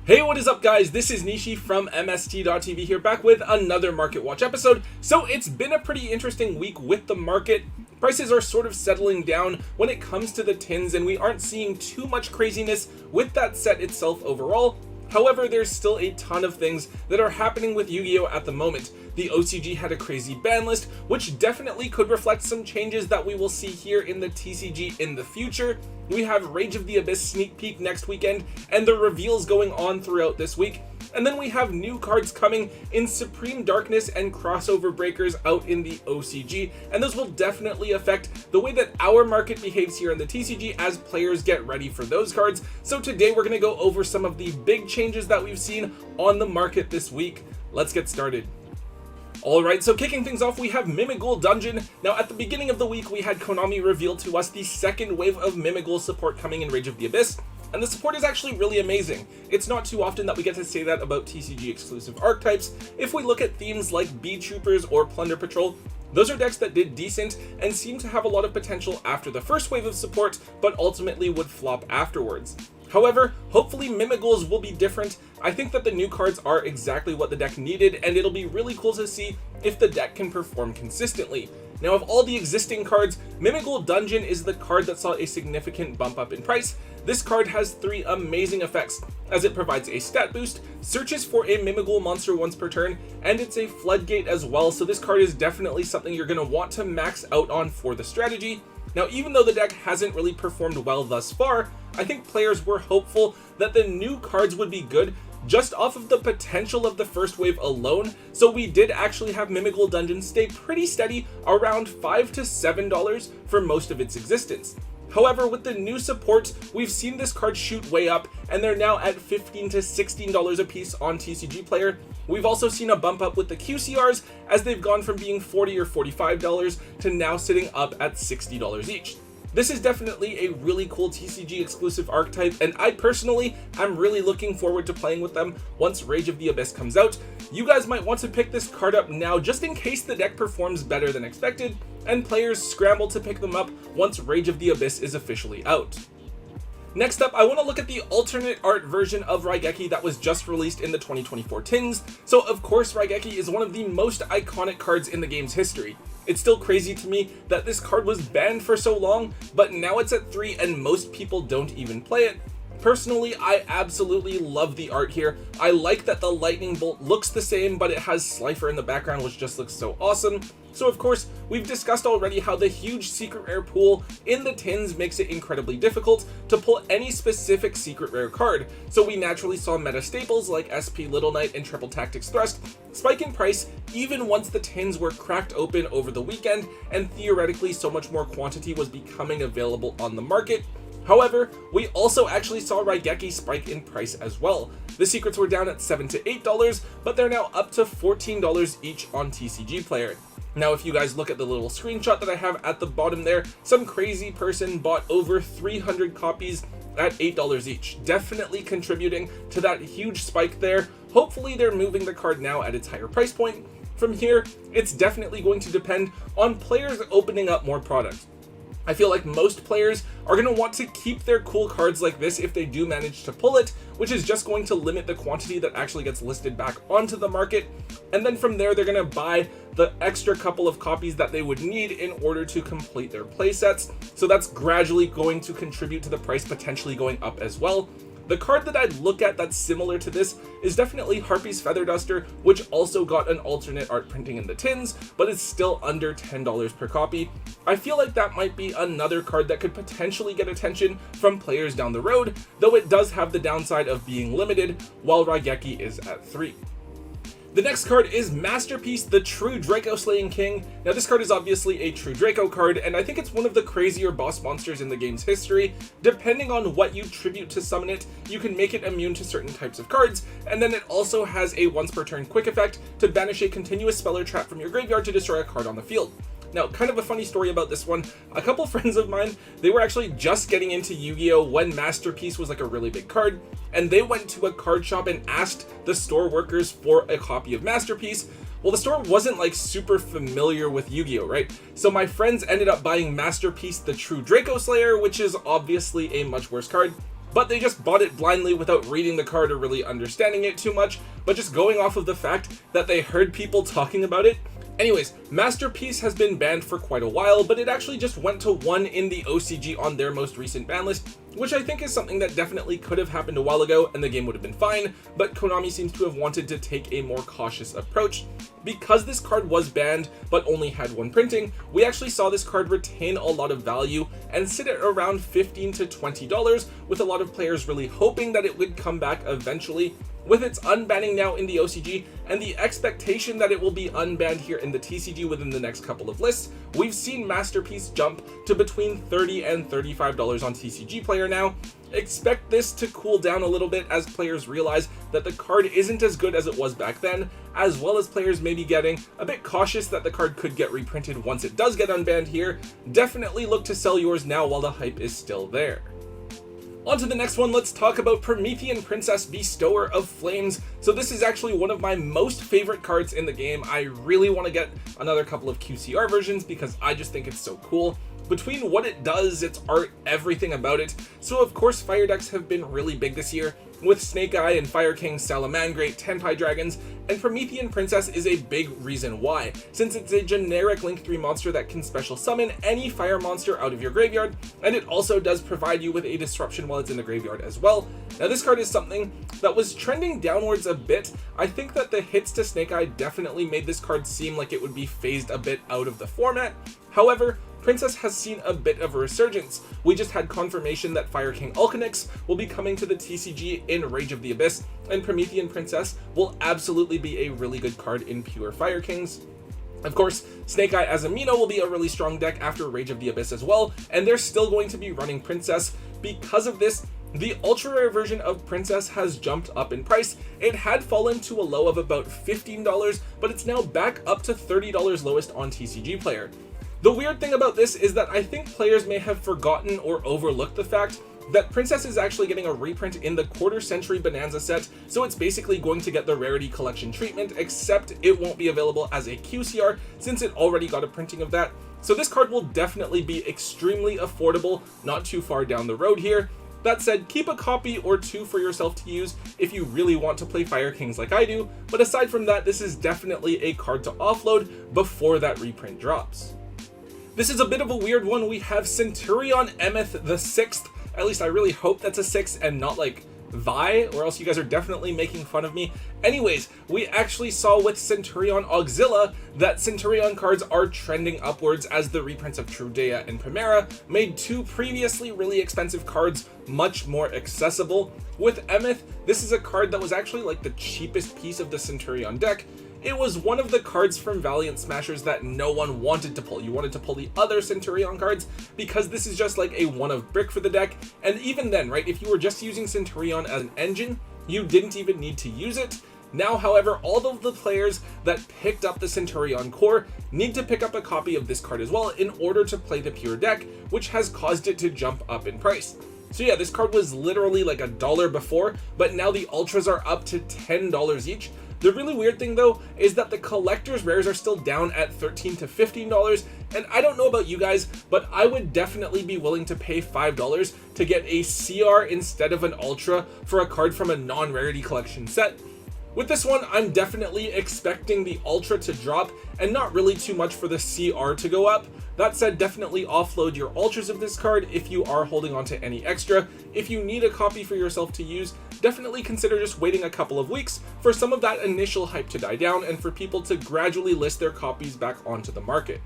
Hey, what is up guys? This is Nishi from MST.TV here, back with another Market Watch episode. So it's been a pretty interesting week with the market. Prices are sort of settling down when it comes to the tins, and we aren't seeing too much craziness with that set itself overall. However, there's still a ton of things that are happening with Yu-Gi-Oh at the moment. The OCG had a crazy ban list, which definitely could reflect some changes that we will see here in the TCG in the future. We have Rage of the Abyss sneak peek next weekend, and the reveals going on throughout this week. And then we have new cards coming in Supreme Darkness and Crossover Breakers out in the OCG, and those will definitely affect the way that our market behaves here in the TCG as players get ready for those cards. So today we're going to go over some of the big changes that we've seen on the market this week. Let's get started. Alright, so kicking things off, we have Mimighoul Dungeon. Now at the beginning of the week we had Konami reveal to us the second wave of Mimighoul support coming in Rage of the Abyss, and the support is actually really amazing. It's not too often that we get to say that about TCG exclusive archetypes. If we look at themes like Bee Troopers or Plunder Patrol, those are decks that did decent and seem to have a lot of potential after the first wave of support, but ultimately would flop afterwards. However, hopefully Mimighouls will be different. I think that the new cards are exactly what the deck needed, and it'll be really cool to see if the deck can perform consistently. Now, of all the existing cards, Mimighoul Dungeon is the card that saw a significant bump up in price. This card has three amazing effects, as it provides a stat boost, searches for a Mimighoul monster once per turn, and it's a floodgate as well, so this card is definitely something you're going to want to max out on for the strategy. Now, even though the deck hasn't really performed well thus far, I think players were hopeful that the new cards would be good just off of the potential of the first wave alone, so we did actually have Mimighoul Dungeon stay pretty steady around $5 to $7 for most of its existence. However, with the new support, we've seen this card shoot way up, and they're now at $15 to $16 a piece on TCG Player. We've also seen a bump up with the QCRs, as they've gone from being $40 or $45 to now sitting up at $60 each. This is definitely a really cool TCG exclusive archetype, and I personally am really looking forward to playing with them once Rage of the Abyss comes out. You guys might want to pick this card up now just in case the deck performs better than expected, and players scramble to pick them up once Rage of the Abyss is officially out. Next up, I want to look at the alternate art version of Raigeki that was just released in the 2024 tins. So of course Raigeki is one of the most iconic cards in the game's history. It's still crazy to me that this card was banned for so long, but now it's at 3 and most people don't even play it. Personally, I absolutely love the art here. I like that the lightning bolt looks the same, but it has Slifer in the background, which just looks so awesome. So of course, we've discussed already how the huge secret rare pool in the tins makes it incredibly difficult to pull any specific secret rare card. So we naturally saw meta staples like SP Little Knight and Triple Tactics Thrust spike in price even once the tins were cracked open over the weekend, and theoretically so much more quantity was becoming available on the market. However, we also actually saw Raigeki spike in price as well. The secrets were down at $7 to $8, but they're now up to $14 each on TCG Player. Now, if you guys look at the little screenshot that I have at the bottom there, some crazy person bought over 300 copies at $8 each, definitely contributing to that huge spike there. Hopefully they're moving the card now at its higher price point. From here, it's definitely going to depend on players opening up more product. I feel like most players are going to want to keep their cool cards like this if they do manage to pull it, which is just going to limit the quantity that actually gets listed back onto the market. And then from there, they're going to buy the extra couple of copies that they would need in order to complete their playsets. So that's gradually going to contribute to the price potentially going up as well. The card that I'd look at that's similar to this is definitely Harpy's Feather Duster, which also got an alternate art printing in the tins, but it's still under $10 per copy. I feel like that might be another card that could potentially get attention from players down the road, though it does have the downside of being limited, while Raigeki is at 3. The next card is Masterpiece, the True Draco Slaying King. Now this card is obviously a True Draco card, and I think it's one of the crazier boss monsters in the game's history. Depending on what you tribute to summon it, you can make it immune to certain types of cards, and then it also has a once per turn quick effect to banish a continuous spell or trap from your graveyard to destroy a card on the field. Now, kind of a funny story about this one, a couple friends of mine, they were actually just getting into Yu-Gi-Oh when Masterpiece was like a really big card, and they went to a card shop and asked the store workers for a copy of Masterpiece. Well, the store wasn't like super familiar with Yu-Gi-Oh, right? So my friends ended up buying Masterpiece, the True Draco Slayer, which is obviously a much worse card. but they just bought it blindly without reading the card or really understanding it too much, but just going off of the fact that they heard people talking about it. Anyways, Masterpiece has been banned for quite a while, but it actually just went to 1 in the OCG on their most recent ban list, which I think is something that definitely could have happened a while ago and the game would have been fine, but Konami seems to have wanted to take a more cautious approach. Because this card was banned, but only had 1 printing, we actually saw this card retain a lot of value and sit at around $15 to $20, with a lot of players really hoping that it would come back eventually. With its unbanning now in the OCG and the expectation that it will be unbanned here in the TCG within the next couple of lists, we've seen Masterpiece jump to between $30 and $35 on TCG Player now. Expect this to cool down a little bit as players realize that the card isn't as good as it was back then, as well as players maybe getting a bit cautious that the card could get reprinted once it does get unbanned here. Definitely look to sell yours now while the hype is still there. On to the next one, let's talk about Promethean Princess, Bestower of Flames. So this is actually one of my most favorite cards in the game. I really want to get another couple of QCR versions because I just think it's so cool. Between what it does, its art, everything about it. So of course fire decks have been really big this year, with Snake Eye and Fire King, Salamangreat, Tenpai Dragons, and Promethean Princess is a big reason why, since it's a generic Link 3 monster that can special summon any fire monster out of your graveyard, and it also does provide you with a disruption while it's in the graveyard as well. Now this card is something that was trending downwards a bit. I think that the hits to Snake Eye definitely made this card seem like it would be phased a bit out of the format. However, Princess has seen a bit of a resurgence. We just had confirmation that Fire King Alchonix will be coming to the TCG in Rage of the Abyss, and Promethean Princess will absolutely be a really good card in pure Fire Kings. Of course, Snake Eye as Amino will be a really strong deck after Rage of the Abyss as well, and they're still going to be running Princess. Because of this, the ultra rare version of Princess has jumped up in price. It had fallen to a low of about $15, but it's now back up to $30 lowest on TCG Player. The weird thing about this is that I think players may have forgotten or overlooked the fact that Princess is actually getting a reprint in the Quarter Century Bonanza set, so it's basically going to get the Rarity Collection treatment, except it won't be available as a QCR since it already got a printing of that. So this card will definitely be extremely affordable, not too far down the road here. That said, keep a copy or 2 for yourself to use if you really want to play Fire Kings like I do, but aside from that, this is definitely a card to offload before that reprint drops. This is a bit of a weird one. We have Centurion Emeth the 6th. At least I really hope that's a 6 and not like Vi, or else you guys are definitely making fun of me. Anyways, we actually saw with Centurion Auxilla that Centurion cards are trending upwards as the reprints of Trudea and Primera made 2 previously really expensive cards much more accessible. With Emeth, this is a card that was actually like the cheapest piece of the Centurion deck. It was one of the cards from Valiant Smashers that no one wanted to pull. You wanted to pull the other Centurion cards because this is just like a one of brick for the deck. And even then, right, if you were just using Centurion as an engine, you didn't even need to use it. Now, however, all of the players that picked up the Centurion core need to pick up a copy of this card as well in order to play the pure deck, which has caused it to jump up in price. So yeah, this card was literally like $1 before, but now the Ultras are up to $10 each. The really weird thing though is that the collector's rares are still down at $13 to $15, and I don't know about you guys, but I would definitely be willing to pay $5 to get a CR instead of an Ultra for a card from a non-rarity collection set. With this one, I'm definitely expecting the Ultra to drop and not really too much for the CR to go up. That said, definitely offload your Ultras of this card if you are holding on to any extra. If you need a copy for yourself to use, definitely consider just waiting a couple of weeks for some of that initial hype to die down and for people to gradually list their copies back onto the market.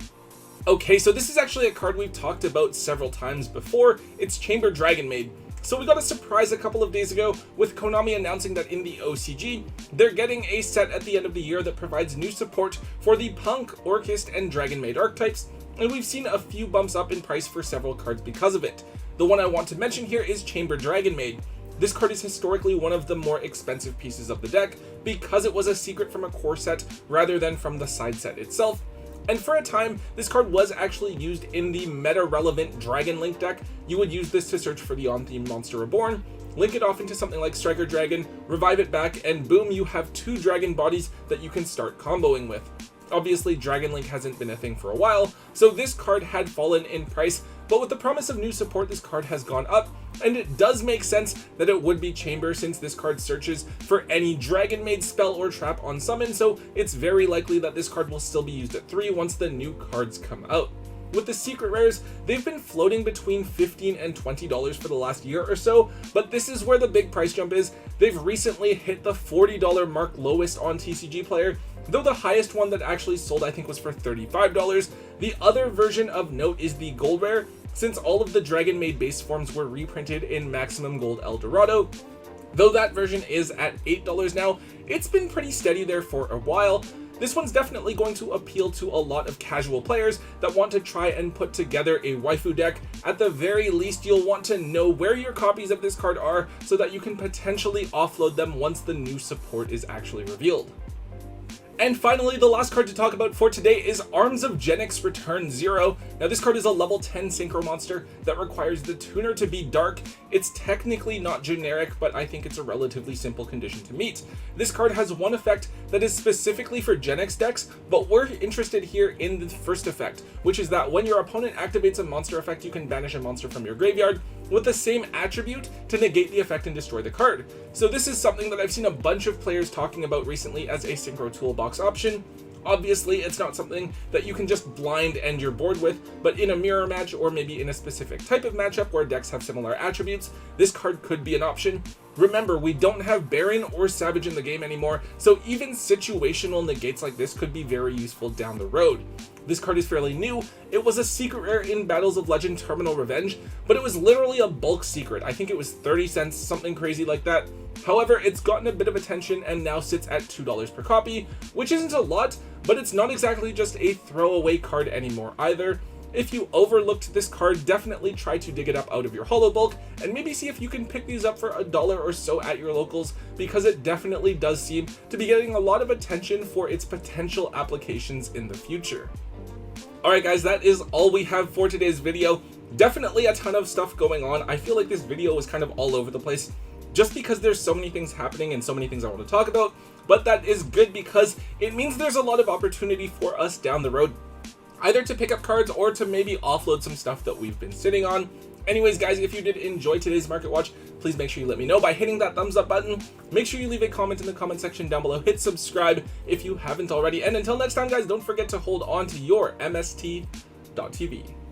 Okay, so this is actually a card we've talked about several times before. It's Chamber Dragonmaid. So we got a surprise a couple of days ago with Konami announcing that in the OCG, they're getting a set at the end of the year that provides new support for the Punk, Orchist, and Dragonmaid archetypes, and we've seen a few bumps up in price for several cards because of it. The one I want to mention here is Chamber Dragonmaid. This card is historically one of the more expensive pieces of the deck because it was a secret from a core set rather than from the side set itself. And for a time, this card was actually used in the meta-relevant Dragon Link deck. You would use this to search for the on-theme Monster Reborn, link it off into something like Striker Dragon, revive it back, and boom, you have 2 dragon bodies that you can start comboing with. Obviously, Dragon Link hasn't been a thing for a while, so this card had fallen in price, but with the promise of new support, this card has gone up, and it does make sense that it would be Chamber since this card searches for any Dragonmaid spell or trap on summon, so it's very likely that this card will still be used at 3 once the new cards come out. With the secret rares, they've been floating between $15 and $20 for the last year or so, but this is where the big price jump is. They've recently hit the $40 mark lowest on TCG Player, though the highest one that actually sold I think was for $35. The other version of note is the gold rare, since all of the Dragonmaid base forms were reprinted in Maximum Gold Eldorado. Though that version is at $8 now, it's been pretty steady there for a while. This one's definitely going to appeal to a lot of casual players that want to try and put together a waifu deck. At the very least, you'll want to know where your copies of this card are so that you can potentially offload them once the new support is actually revealed. And finally, the last card to talk about for today is Arms of Genex Return 0. Now this card is a level 10 synchro monster that requires the tuner to be dark. It's technically not generic, but I think it's a relatively simple condition to meet. This card has one effect that is specifically for Genex decks, but we're interested here in the first effect, which is that when your opponent activates a monster effect, you can banish a monster from your graveyard with the same attribute to negate the effect and destroy the card. So this is something that I've seen a bunch of players talking about recently as a synchro toolbox option. Obviously, it's not something that you can just blind end your board with, but in a mirror match or maybe in a specific type of matchup where decks have similar attributes, this card could be an option. Remember, we don't have Baron or Savage in the game anymore, so even situational negates like this could be very useful down the road. This card is fairly new. It was a secret rare in Battles of Legend Terminal Revenge, but it was literally a bulk secret. I think it was 30 cents, something crazy like that. However, it's gotten a bit of attention and now sits at $2 per copy, which isn't a lot, but it's not exactly just a throwaway card anymore either. If you overlooked this card, definitely try to dig it up out of your holo bulk and maybe see if you can pick these up for $1 or so at your locals, because it definitely does seem to be getting a lot of attention for its potential applications in the future. Alright guys, that is all we have for today's video. Definitely a ton of stuff going on. I feel like this video was kind of all over the place just because there's so many things happening and so many things I want to talk about, but that is good because it means there's a lot of opportunity for us down the road, either to pick up cards or to maybe offload some stuff that we've been sitting on. Anyways guys, if you did enjoy today's Market Watch, please make sure you let me know by hitting that thumbs up button. Make sure you leave a comment in the comment section down below. Hit subscribe if you haven't already. And until next time guys, don't forget to hold on to your MST.TV.